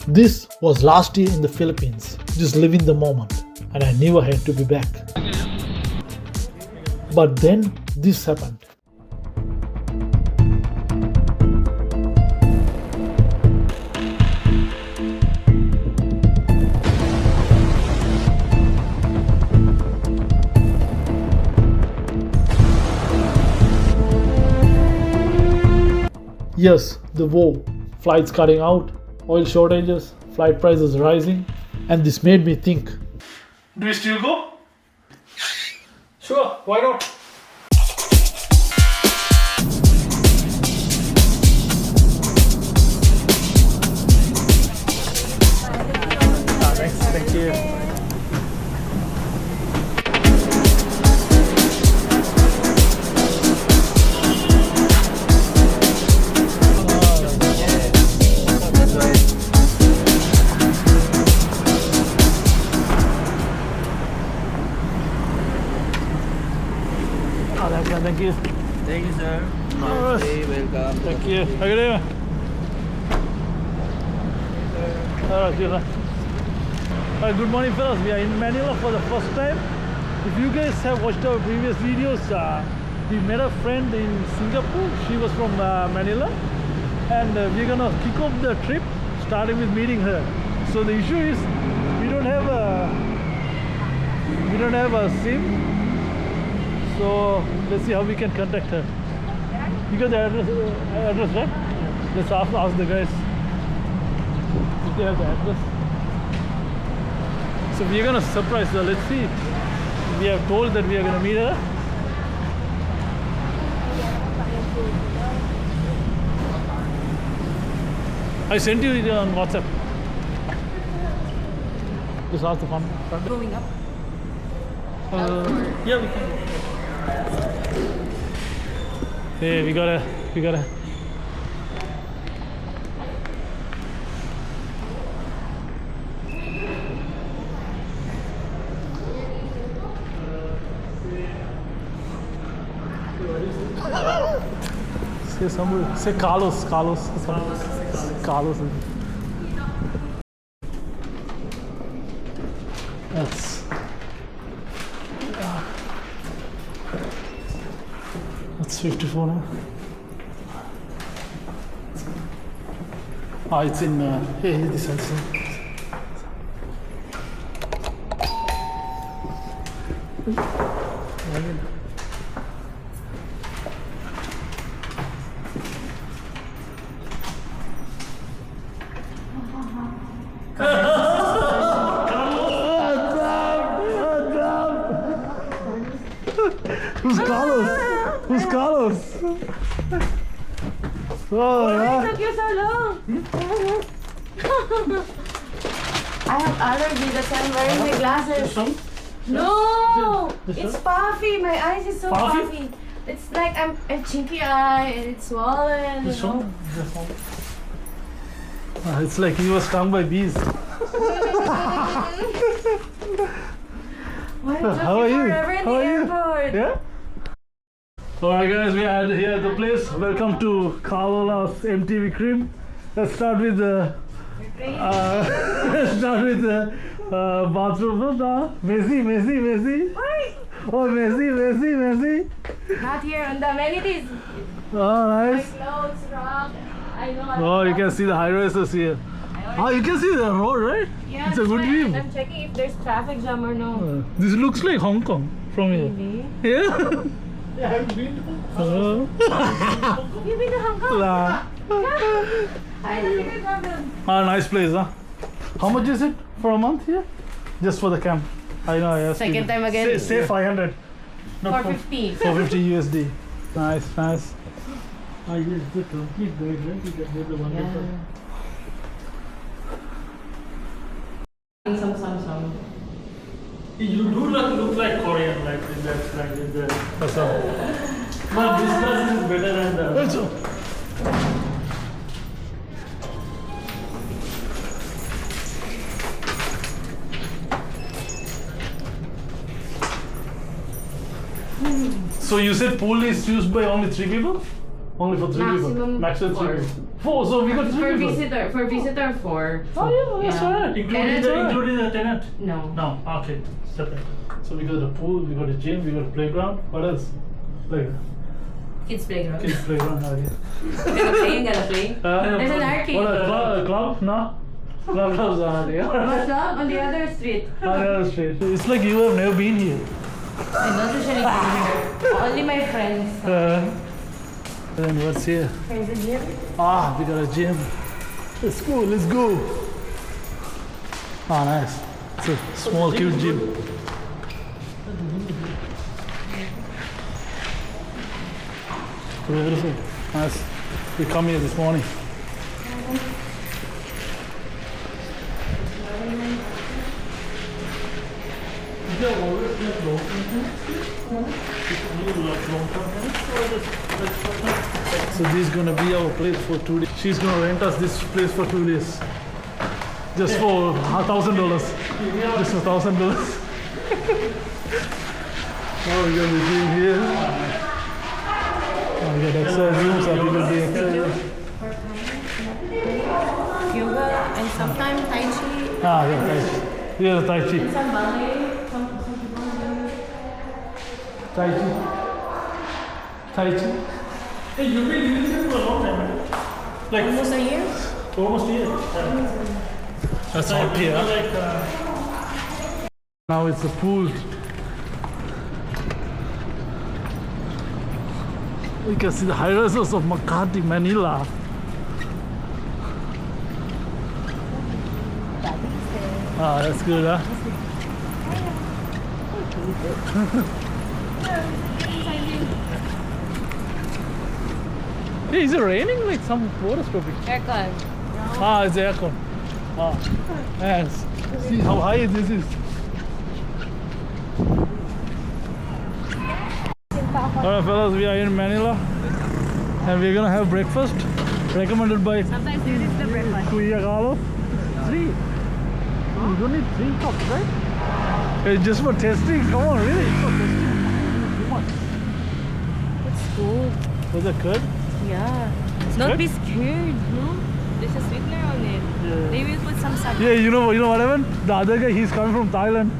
This was last year in the Philippines, just living the moment, and I knew I had to be back. But then this happened. Yes, the war, flights cutting out, oil shortages, flight prices rising, and this made me think. Do we still go? Sure, why not? Thank you. Thank you. Thank you, sir. Alright. Hey, welcome. Thank you. How are you doing? Alright, good morning, fellas. We are in Manila for the first time. If you guys have watched our previous videos, we met a friend in Singapore. She was from Manila, and we're gonna kick off the trip, starting with meeting her. So the issue is we don't have a SIM. So let's see how we can contact her. You got the address, right? Let's ask the guys if they have the address. So we're gonna surprise her. Let's see. We have told that we are gonna meet her. I sent you it on WhatsApp. Just ask the front. Going up? Yeah, we can. Hey, we gotta. Say Carlos. That's 54 now. It's in this house. Who's Carlos? Why took you so long? I have allergy, that's why I'm wearing my glasses. No! It's puffy, my eyes is so puffy. It's like I'm a chinky eye and it's swollen. This one? It's like he was stung by bees. How are you? Yeah? Alright guys, we are here at the place. Welcome to Carola's MTV Cream. Let's start with the bathroom. Messi. Oh, Messi. Not here on the amenities. Oh, nice. My clothes, rock. I know. Oh, you can see the high rises here. Oh, you can see the road, right? Yeah, it's a good view. I'm checking if there's traffic jam or no. This looks like Hong Kong from here. Really? Yeah. Yeah, I've been to Hong Kong. You've been to Hong Kong? Nice place, huh? How much is it for a month here? Just for the camp. I know, I asked Second time again. Say 500. Not 450. 450 USD. Nice. Yes, the complete guide, right? You can get the one different. Some. You do not look like Korean, like in that, like in the. But this class is better than the. So you said pool is used by only 3 people? Only for 3 people? Maximum 3 people. 4, so we got 3 people. For visitor 4. Oh yeah, that's right. Including the tenant? No. No, okay, separate. So we got a pool, we got a gym, we got a playground. What else? Kids playground. Kids playground, okay. Gotta play. There's an arcade. What a club? No? Clubs are there. What's up? On the other street. On the other street. It's like you have never been here. I don't usually come here. Only my friends. And what's here? There's a gym. Ah, we got a gym. Let's go, let's go. Ah, nice. It's a small, cute gym. Beautiful. Nice. We come here this morning. So this is gonna be our place for 2 days. She's gonna rent us this place for 2 days. Just for $1,000. Just for $1,000. Oh, we got the gym here. Oh, we got exercise rooms. So people do exercise. Yoga and sometimes Tai Chi. Ah, yeah, Tai Chi. Yeah, Tai Chi. And some ballet. Some people do. Tai Chi. Tai Chi. Hey, you've been doing this for a long time, right? Like Almost a year? almost a year. That's hot here. Now it's a pool. You can see the high rises of Makati, Manila. Ah, that's good, huh? Hey, is it raining? Like some water stopping. Aircon. Ah, it's aircon. Ah, yes. See how high this is. Alright, fellas, we are in Manila and we're gonna have breakfast recommended by Sometimes this is the breakfast. Kuya Carlo. 3. You don't need 3 cups, right? It's just for testing. Come on, really? It's for testing. Too much. It's cool. Was that good? Yeah. Don't Don't be scared, no? There's a sweetener on it. Yeah. They will put some sago. Yeah, you know what happened? The other guy, he's coming from Thailand,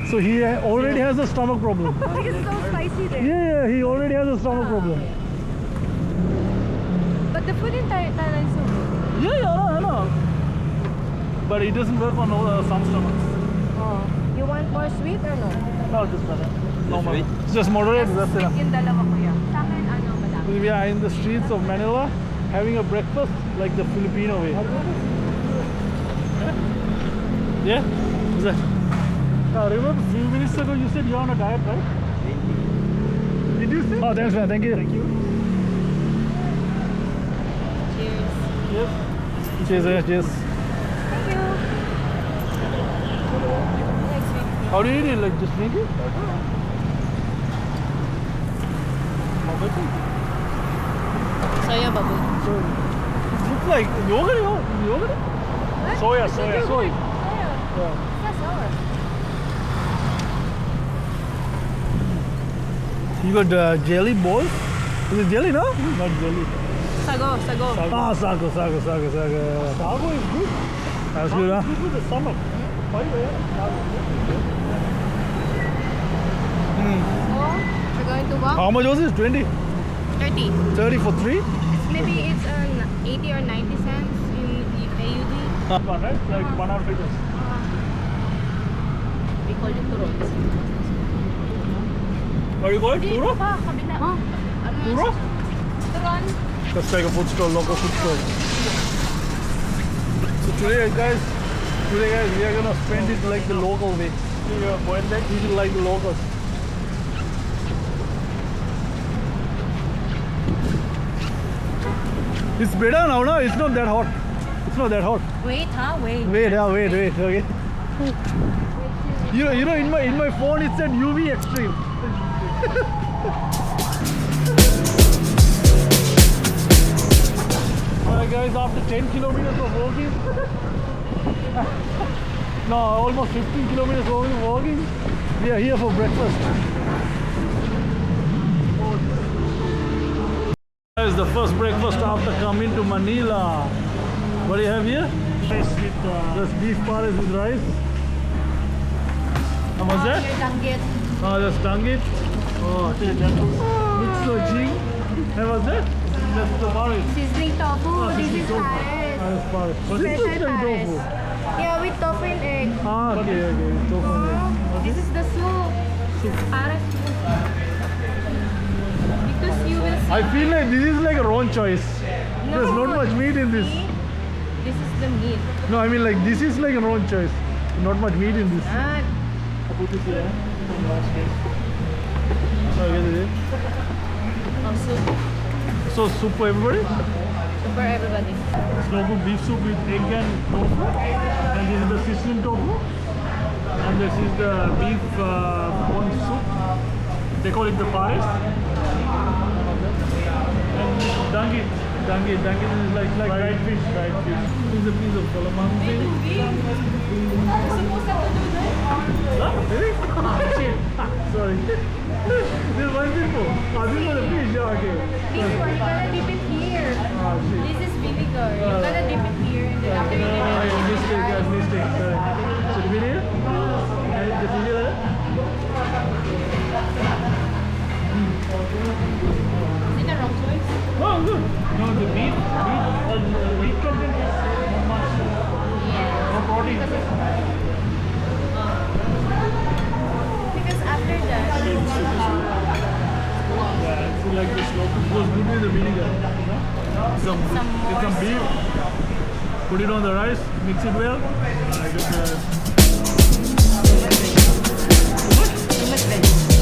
so he already has a stomach problem. Oh, because it's so spicy there. Yeah, he already has a stomach problem. But the food in Thailand is so good. Yeah, I know. But it doesn't work on some stomachs. Oh. You want more sweet or no? No, just better. Normal. It's just moderate, that's enough. Yung dalawa kuya. Sa akin, ano, madami. We are in the streets of Manila having a breakfast like the Filipino way. Yeah? Is that? Remember a few minutes ago you said you're on a diet, right? Did you say? Oh, thanks man, thank you. Thank you. Cheers. Yes. Cheers, cheers. Thank you. Next week. How do you eat it? Like just drink it? Soya bubble. So, it looks like yogurt, yogurt? What? Soya. Soya. Yeah. It's not sour. You got jelly ball? Is it jelly, no? Not jelly. Sago. Ah, sago. Sago is good. That's good, huh? Good with the stomach. Oh, we're going to walk? How much was it? 20? 30. 30 for 3? Maybe it's 80 or 90 cents in AUD. One, right? Like 100 meters. We call it turons. What do you call it? Turo? Kabila. Oh. Turo? Turon. That's like a food stall, local food stall. So today guys, we are gonna spend it like the local way. Eat it like the locals. It's better now, no? It's not that hot. It's not that hot. Wait, huh? Wait. Wait, okay. You know, in my phone it said UV extreme. Alright guys, after 10 kilometers of walking, no, almost 15 kilometers of walking, we are here for breakfast. Oh It's the first breakfast after coming to Manila. What do you have here? Rice with That's beef pares with rice. How much that? Your danggit. Oh, that's danggit. Oh, mixed ching. How much that? That's the pares. Sizzling tofu. This sizzling is tofu. pares. That's pares. But this is Special like pares. tofu. Yeah, with tofu and egg. Ah, okay. Tofu. This is the soup. Pares soup. Because you will see. I feel like this is like a wrong choice. There's not much meat in this. This is the meat. No, I mean like this is like a wrong choice. Not much meat in this. Ah, Oh, get it. also So soup for everybody? for everybody. Slow beef soup with egg and tofu. And this is the sizzling tofu. And this is the beef bone soup. They call it the pares. And danggit. Danggit is like dried fish. This is a piece of calamari. Supposed to do that? Huh? Really? Shit. Sorry. This one before. This was a fish. Yeah, okay. This one, you gotta dip it here. Shit. This is vinegar. You gotta dip it here and then after you dip it, Mistake. Sorry. So the video? And the video? Is it the wrong choice? Oh, good. No, the meat content is not much. Yeah. No protein. Because after that, Yeah, it's like this local goes good with the vinegar. Get some beef, put it on the rice, mix it well. too much veg.